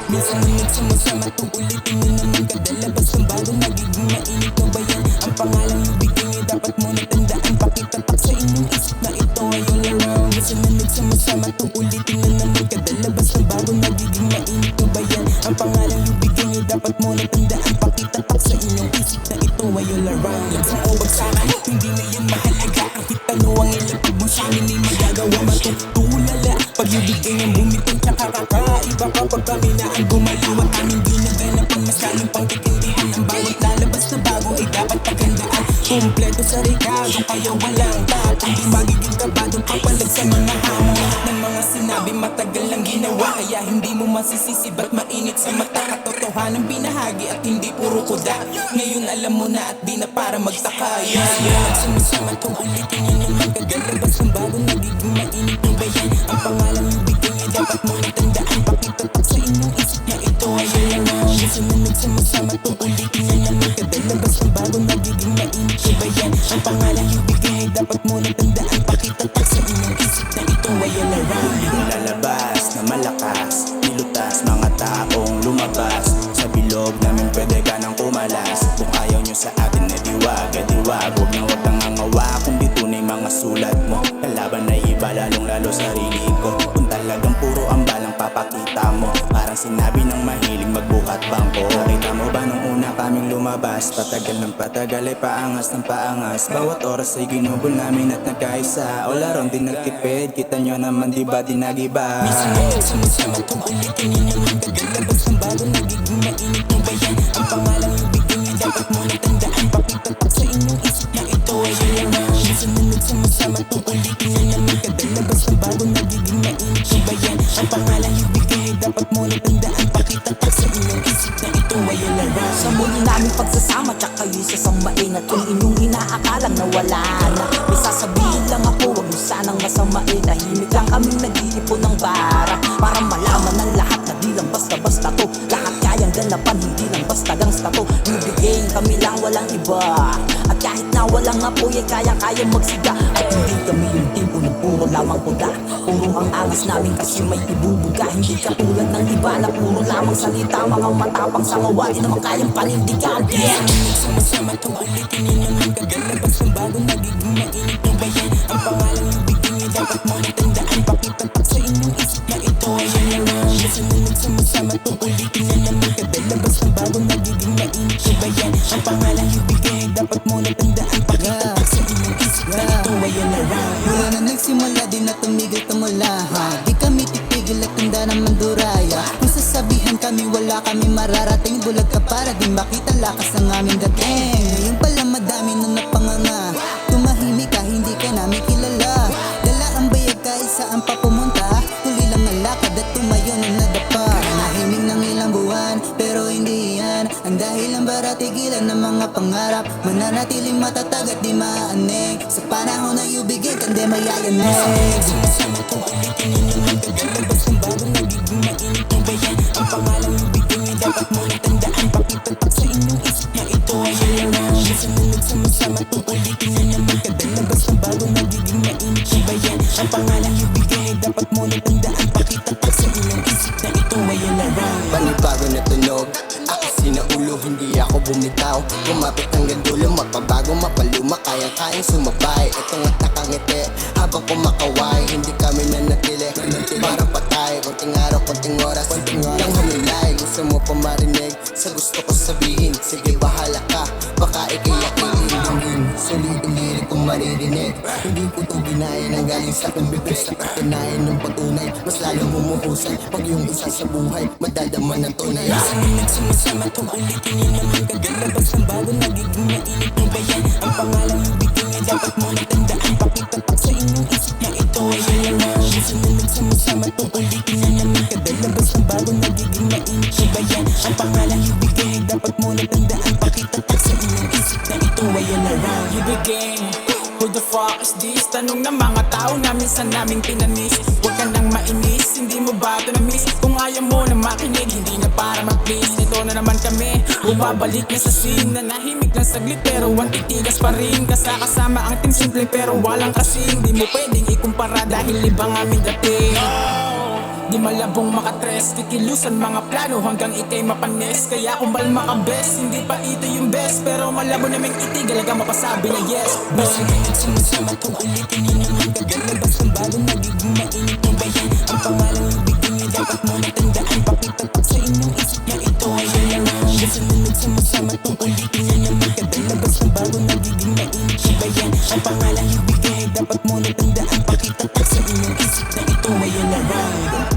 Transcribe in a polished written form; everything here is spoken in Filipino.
Minsan ngunit sumasama to, ulitin mo naman kadalabas ng bago, nagiging mainit na ba yan? Ang pangalang ibigay niyo dapat mo natandaan, pakitatak sa inyong isip na ito ay all around. Minsan ngunit sumasama to, ulitin mo naman kadalabas ng bago, nagiging mainit na ba yan? Ang pangalang ibigay niyo dapat mo natandaan, pakitatak sa inyong isip na ito ay all around. Lagsang o bagsama, hindi na yan mahalaga, kahit ano ang ilapag mo sa amin ay magagawa, matutulala pag ibigay niyang bumitaw tsaka kakaiba kapag kami na ang gumalaw at aming ginaganap ang masaling pangkitindihan. Ang bawat lalabas na bago ay dapat paghandaan, kumpleto sa rekado kaya walang tatong di magiging kabado kapalag sa mga hamon. Lahat ng mga sinabi matagal lang ginawa, kaya hindi mo masisisi ba't mainit sa mata. Katotohanan binahagi at hindi puro kuda, ngayon alam mo na at di na para magtaka. Sumasama to, ulitin niyo naman kagalabas ng bago, nagiging mainit na ba yan? Ang pangalang ibigay niyo dapat mo natandaan, pakitatak sa inyong isip na ito ay all around. Sumunod sumasama to, ulitin niyo naman kadalabas ng bago, nagiging mainit na ba yan? Ang pangalang ibigay niyo dapat mo natandaan, pakitatak sa inyong isip na ito ay all around. Lalabas na malakas, nilutas mga taong lumabas sa bilog namin pwede ka nang kumalas. Kung ayaw nyo sa atin na diwag, huwag na huwag kang angawa kung di tunay mga sulat mo. Kalaban na iba lalong lalo sarili ko, kung talagang puro ang balang papakita mo. Parang sinabi ng mahilig magbukat bangko. Nakita mo ba nung una kaming lumabas, patagal ng patagal ay paangas ng paangas. Bawat oras ay ginugol namin at nagkaisa, all around din nagtipid, kita nyo naman di ba di nagiba. Minsan ngunit sumasama to, ulitin niyo naman kagalabas ng bago, nagiging mainit na ba yan? Ang pangalang ibigay niyo dapat mo natandaan, pakitatak sa inyong isip na ito ay all around. Minsan ngunit sumasama to, ulitin niyo naman kadalabas ng bago, nagiging mainit na ba yan? Ang pangalang ibigay niyo dapat mo natandaan, pakitatak sa inyong isip na ito ay all around. Sa muli naming pagsasama tsaka kayo sasamain, at kung inyong inaakalang nawala na, may sasabihin lang ako, wag mo sanang masamain. Tahimik lang kaming nag-iipon ng bara para malaman ng lahat na di lang basta-basta to. Lahat kayang ganapan, hindi lang basta gangsta to. Bibigyan kami lang, walang iba, at kahit na walang apoy ay kaya-kaya magsiga. At hindi kami yung tipo na puro lamang puda, puro ang angas namin kasi may ibubuga. Hindi katulad ng iba na puro lamang salita, mga matapang sa ngawa, di naman kayang panindigan. Sumasama to, ulitin niyo naman kagalabas ng bago, nagiging mainit na ba yan? Ang pangalang ibigay niyo dapat mo natandaan, pakitatak sa inyong isip na ito ay all around. Sumunod sumasama to, ulitin niyo naman kadalabas ng bago, nagiging mainit na ba yan? Ang pangalang ibigay niyo dapat mo natandaan, pakitatak sa inyong isip na ito ay all around. Mula na nagsimula din na tumigil ka mula, ha? Di kami titigil at tanda naman duraya. Kung sasabihan kami wala kami mararating, bulag ka para di makita lakas ng aming dating. Ngayon pala madami na napanganga, tumahimik ka hindi ka namin kilala. Dala ang bayag kahit saan pa pumunta, huli lang ang lakad at tumayo na nadapa. Nahimik ng ilang buwan pero hindi yan ang dahilan para tigilan ng mga pangarap. Mananatiling matatag at di maanig sa panahon na ibigay kandi mayayanig. Sumasama to, ulitin niyo naman kagalabas ng bago, nagiging mainit na ba yan? Ang pangalang ibigay niyo dapat mo natandaan, pakitatak sa inyong isip na ito ay all around. Sumunod sumasama to, ulitin niyo naman kadalabas ng bago, nagiging mainit na ba yan? Ang pangalang ibigay niyo dapat mo natandaan, pakitatak sa inyong isip na ito ay all around. Panibago na tunog, ako sinaulo, hindi ako bumitaw. Kumapit hanggang dulo, magpabago, mapaluma, kayang-kayang sumabay. Ito nga't nakangiti, habang kumakaway, hindi kami nanatili, para patay. Konting araw, konting oras, lang humilay. Gusto mo pa marinig sa gusto ko sabihin, sige bahala ka, baka ikay yakilin. Solidong lirik kong maririnig, hindi ko ito ginaya nang galing sa aking bibig. Sa katunayan ng patunay, mas lalong humuhusay pag yung isa sa buhay, madadama ng tunay. Sumunod sumasama to, ulitin niyo naman kagalabas ng bago, nagiging mainit na ba yan? Ang pangalang ibigay niyo dapat mo natandaan, pakitatak sa inyong isip na ito ay all around. Sumunod sumasama to, ulitin niyo naman kadalabas ng bago, nagiging mainit na ba yan? Ang pangalang ibigay niyo dapat mo natandaan, pakitatak sa inyong isip na ito ay all around. You begin, who the fuck is this? Tanong ng mga tao na minsan naming pinanis. Huwag ka nang mainis, hindi mo ba ito na-miss? Kung ayaw mo na makinig, hindi na para mag-please. Nito na naman kami, bumabalik na sa scene. Nanahimik lang saglit pero ang titigas pa rin. Kasama ang team simple pero walang kasing. Di mo pwedeng ikumpara dahil ibang aming dating. Di malabong makatres, kikilusan mga plano hanggang ikay mapanis. Kaya kung bal makabes, hindi pa ito yung best, pero malabo naming itigil hanggang mapasabi na yes. Basta ganit sumasama kung ulitin yun naman kagalabas ng bago nagiging mainit ng bayan. Ang pangalang ibigin niyo dapat mo natandaan. Pakitatak sa inyong isip na ito ay alarm. Basta nunod sumasama kung ulitin yun naman kagalabas ng bago nagiging mainit ng bayan. Ang pangalang ibigin niyo dapat mo natandaan. Pakitatak sa inyong isip na ito ay alarm.